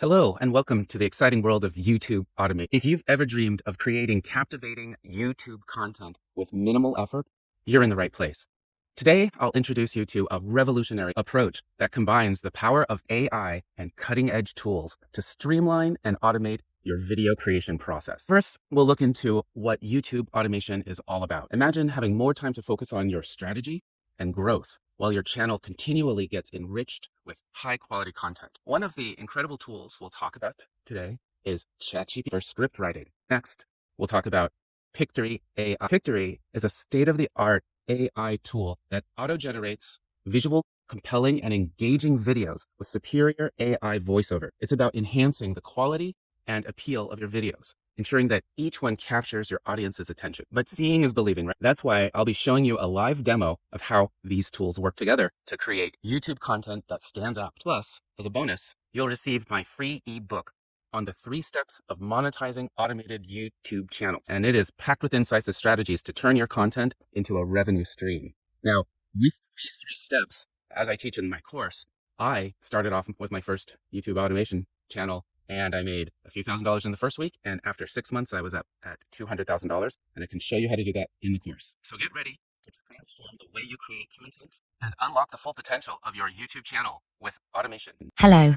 Hello, and welcome to the exciting world of YouTube automation. If you've ever dreamed of creating captivating YouTube content with minimal effort, you're in the right place. Today, I'll introduce you to a revolutionary approach that combines the power of AI and cutting-edge tools to streamline and automate your video creation process. First, we'll look into what YouTube automation is all about. Imagine having more time to focus on your strategy and growth while your channel continually gets enriched with high-quality content. One of the incredible tools we'll talk about today is ChatGPT for script writing. Next, we'll talk about Pictory AI. Pictory is a state-of-the-art AI tool that auto-generates visual, compelling, and engaging videos with superior AI voiceover. It's about enhancing the quality and appeal of your videos, ensuring that each one captures your audience's attention. But seeing is believing, right? That's why I'll be showing you a live demo of how these tools work together to create YouTube content that stands out. Plus, as a bonus, you'll receive my free ebook on the 3 steps of monetizing automated YouTube channels. And it is packed with insights and strategies to turn your content into a revenue stream. Now, with these 3 steps, as I teach in my course, I started off with my first YouTube automation channel, and I made a few $1,000s in the first week. And after 6 months, I was up at $200,000. And I can show you how to do that in the course. So get ready to transform the way you create content and unlock the full potential of your YouTube channel with automation. Hello,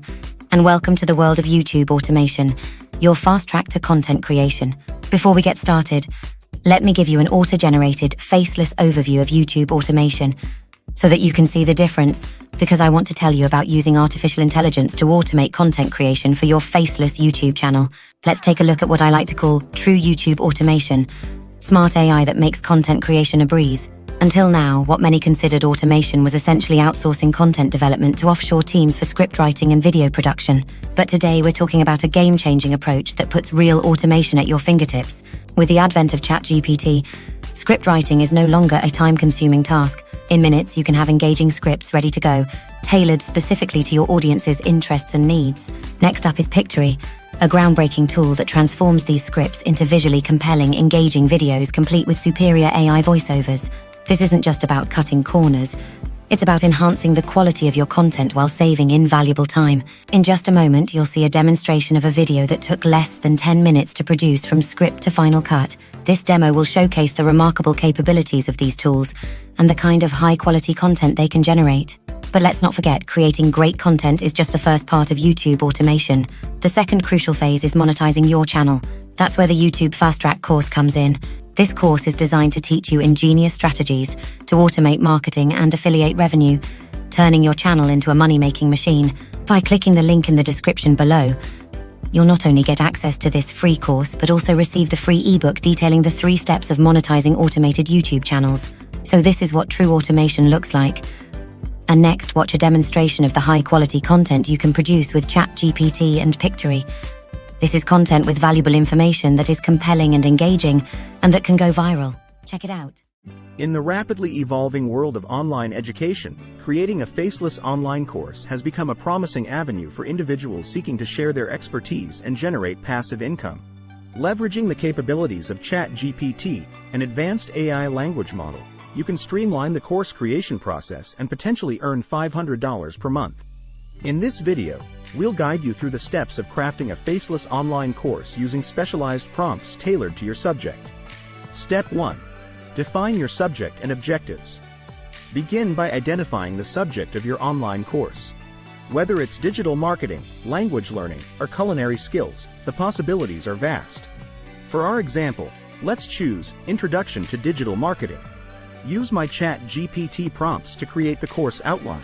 and welcome to the world of YouTube automation, your fast track to content creation. Before we get started, let me give you an auto-generated, faceless overview of YouTube automation so that you can see the difference, because I want to tell you about using artificial intelligence to automate content creation for your faceless YouTube channel. Let's take a look at what I like to call true YouTube automation, smart AI that makes content creation a breeze. Until now, what many considered automation was essentially outsourcing content development to offshore teams for script writing and video production. But today we're talking about a game-changing approach that puts real automation at your fingertips. With the advent of ChatGPT, script writing is no longer a time-consuming task. In minutes, you can have engaging scripts ready to go, tailored specifically to your audience's interests and needs. Next up is Pictory, a groundbreaking tool that transforms these scripts into visually compelling, engaging videos complete with superior AI voiceovers. This isn't just about cutting corners. It's about enhancing the quality of your content while saving invaluable time. In just a moment, you'll see a demonstration of a video that took less than 10 minutes to produce from script to final cut. This demo will showcase the remarkable capabilities of these tools and the kind of high-quality content they can generate. But let's not forget, creating great content is just the first part of YouTube automation. The second crucial phase is monetizing your channel. That's where the YouTube Fast Track course comes in. This course is designed to teach you ingenious strategies to automate marketing and affiliate revenue, turning your channel into a money-making machine. By clicking the link in the description below, you'll not only get access to this free course, but also receive the free ebook detailing the 3 steps of monetizing automated YouTube channels. So this is what true automation looks like. And next, watch a demonstration of the high-quality content you can produce with ChatGPT and Pictory. This is content with valuable information that is compelling and engaging, and that can go viral. Check it out. In the rapidly evolving world of online education, creating a faceless online course has become a promising avenue for individuals seeking to share their expertise and generate passive income. Leveraging the capabilities of ChatGPT, an advanced AI language model, you can streamline the course creation process and potentially earn $500 per month. In this video, we'll guide you through the steps of crafting a faceless online course using specialized prompts tailored to your subject. Step 1. Define your subject and objectives. Begin by identifying the subject of your online course. Whether it's digital marketing, language learning, or culinary skills, the possibilities are vast. For our example, let's choose Introduction to Digital Marketing. Use my ChatGPT prompts to create the course outline.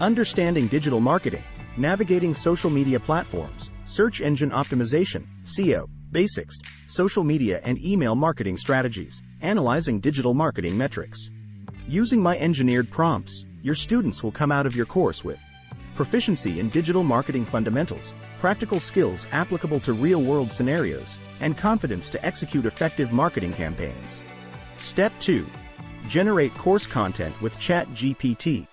Understanding digital marketing, navigating social media platforms, search engine optimization, SEO, basics, social media and email marketing strategies, analyzing digital marketing metrics. Using my engineered prompts, your students will come out of your course with proficiency in digital marketing fundamentals, practical skills applicable to real-world scenarios, and confidence to execute effective marketing campaigns. Step 2. Generate course content with ChatGPT.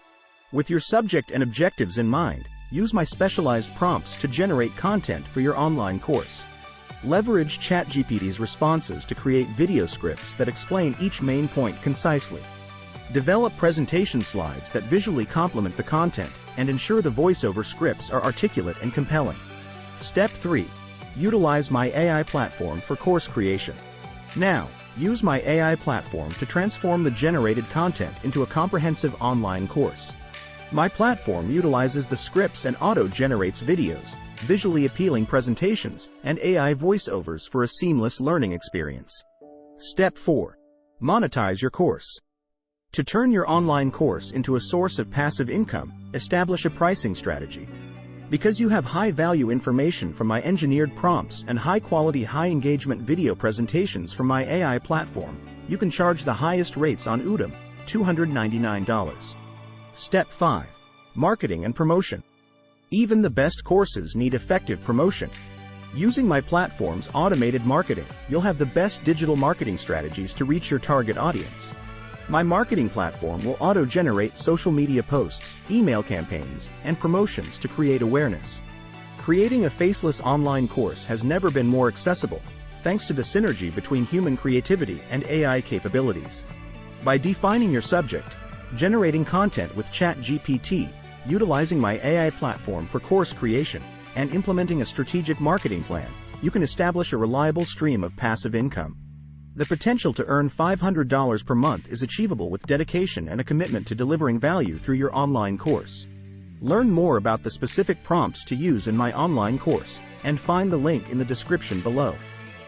With your subject and objectives in mind, use my specialized prompts to generate content for your online course. Leverage ChatGPT's responses to create video scripts that explain each main point concisely. Develop presentation slides that visually complement the content and ensure the voiceover scripts are articulate and compelling. Step 3. Utilize my AI platform for course creation. Now, use my AI platform to transform the generated content into a comprehensive online course. My platform utilizes the scripts and auto-generates videos, visually appealing presentations, and AI voiceovers for a seamless learning experience. Step 4. Monetize your course. To turn your online course into a source of passive income, establish a pricing strategy. Because you have high-value information from my engineered prompts and high-quality, high-engagement video presentations from my AI platform, you can charge the highest rates on Udemy, $299. Step 5. Marketing and promotion. Even the best courses need effective promotion. Using my platform's automated marketing, you'll have the best digital marketing strategies to reach your target audience. My marketing platform will auto-generate social media posts, email campaigns, and promotions to create awareness. Creating a faceless online course has never been more accessible, thanks to the synergy between human creativity and AI capabilities. By defining your subject, generating content with ChatGPT, utilizing my AI platform for course creation, and implementing a strategic marketing plan, you can establish a reliable stream of passive income. The potential to earn $500 per month is achievable with dedication and a commitment to delivering value through your online course. Learn more about the specific prompts to use in my online course, and find the link in the description below.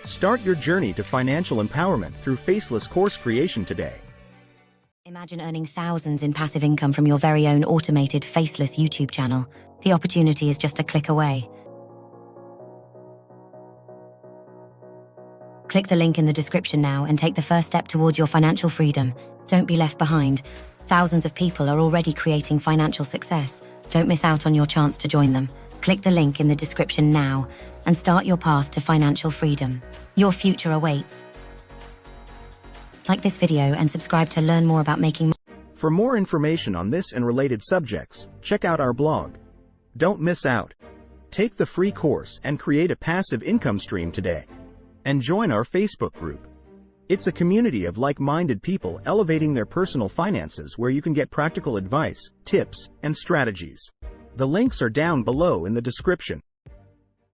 Start your journey to financial empowerment through faceless course creation today. Imagine earning thousands in passive income from your very own automated faceless YouTube channel. The opportunity is just a click away. Click the link in the description now and take the first step towards your financial freedom. Don't be left behind. Thousands of people are already creating financial success. Don't miss out on your chance to join them. Click the link in the description now and start your path to financial freedom. Your future awaits. Like this video and subscribe to learn more about making. For more information on this and related subjects, check out our blog. Don't miss out. Take the free course and create a passive income stream today. And join our Facebook group. It's a community of like-minded people elevating their personal finances where you can get practical advice, tips, and strategies. The links are down below in the description.